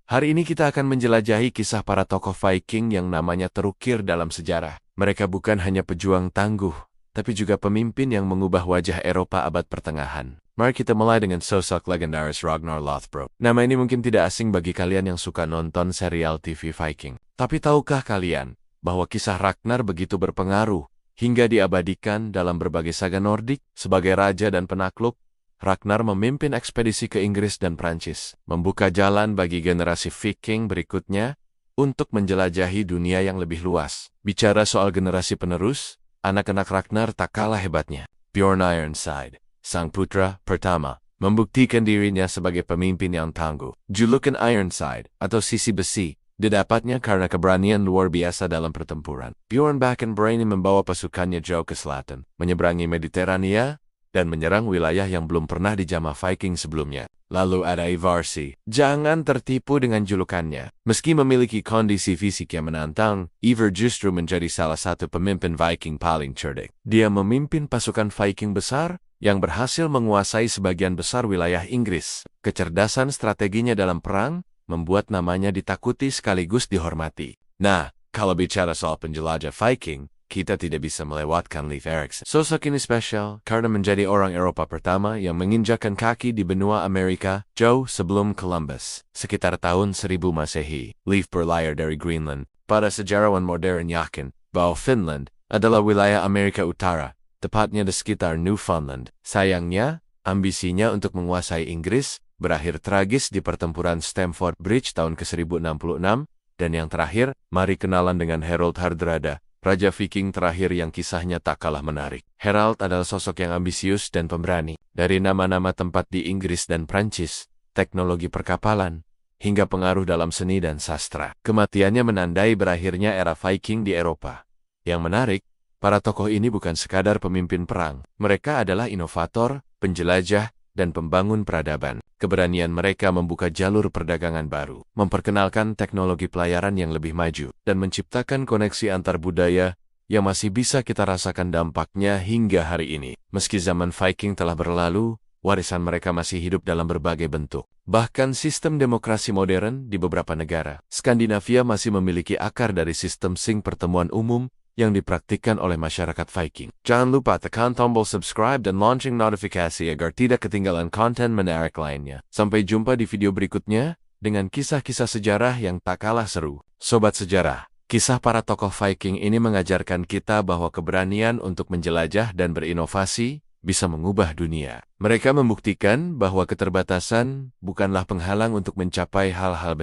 Hari ini kita akan menjelajahi kisah para tokoh Viking yang namanya terukir dalam sejarah. Mereka bukan hanya pejuang tangguh, tapi juga pemimpin yang mengubah wajah Eropa abad pertengahan. Mari kita mulai dengan sosok legendaris Ragnar Lothbrok. Nama ini mungkin tidak asing bagi kalian yang suka nonton serial TV Viking. Tapi tahukah kalian bahwa kisah Ragnar begitu berpengaruh hingga diabadikan dalam berbagai saga Nordik? Sebagai raja dan penakluk, Ragnar memimpin ekspedisi ke Inggris dan Prancis, membuka jalan bagi generasi Viking berikutnya untuk menjelajahi dunia yang lebih luas. Bicara soal generasi penerus, anak-anak Ragnar tak kalah hebatnya. Bjorn Ironside, sang putra pertama, membuktikan dirinya sebagai pemimpin yang tangguh. Julukan Ironside atau sisi besi didapatnya karena keberanian luar biasa dalam pertempuran. Bjorn bahkan berani membawa pasukannya jauh ke selatan, menyeberangi Mediterania, dan menyerang wilayah yang belum pernah dijamah Viking sebelumnya. Lalu ada Ivarsi. Jangan tertipu dengan julukannya. Meski memiliki kondisi fisik yang menantang, Ivar justru menjadi salah satu pemimpin Viking paling cerdik. Dia memimpin pasukan Viking besar yang berhasil menguasai sebagian besar wilayah Inggris. Kecerdasan strateginya dalam perang membuat namanya ditakuti sekaligus dihormati. Nah, kalau bicara soal penjelajah Viking, kita tidak bisa melewatkan Leif Erikson. Sosok ini spesial karena menjadi orang Eropa pertama yang menginjakkan kaki di benua Amerika jauh sebelum Columbus. Sekitar tahun 1000 Masehi, Leif berlayar dari Greenland. Para sejarawan modern yakin bahwa Finland adalah wilayah Amerika Utara, tepatnya di sekitar Newfoundland. Sayangnya, ambisinya untuk menguasai Inggris berakhir tragis di pertempuran Stamford Bridge tahun ke-1066, dan yang terakhir, mari kenalan dengan Harold Hardrada, Raja Viking terakhir yang kisahnya tak kalah menarik. Harold adalah sosok yang ambisius dan pemberani. Dari nama-nama tempat di Inggris dan Prancis, teknologi perkapalan, hingga pengaruh dalam seni dan sastra, kematiannya menandai berakhirnya era Viking di Eropa. Yang menarik, para tokoh ini bukan sekadar pemimpin perang. Mereka adalah inovator, penjelajah, dan pembangun peradaban. Keberanian mereka membuka jalur perdagangan baru, memperkenalkan teknologi pelayaran yang lebih maju, dan menciptakan koneksi antar budaya yang masih bisa kita rasakan dampaknya hingga hari ini. Meski zaman Viking telah berlalu, warisan mereka masih hidup dalam berbagai bentuk. Bahkan sistem demokrasi modern di beberapa negara Skandinavia masih memiliki akar dari sistem sing pertemuan umum yang dipraktikkan oleh masyarakat Viking. Jangan lupa tekan tombol subscribe dan lonceng notifikasi agar tidak ketinggalan konten menarik lainnya. Sampai jumpa di video berikutnya dengan kisah-kisah sejarah yang tak kalah seru. Sobat sejarah, kisah para tokoh Viking ini mengajarkan kita bahwa keberanian untuk menjelajah dan berinovasi bisa mengubah dunia. Mereka membuktikan bahwa keterbatasan bukanlah penghalang untuk mencapai hal-hal besar.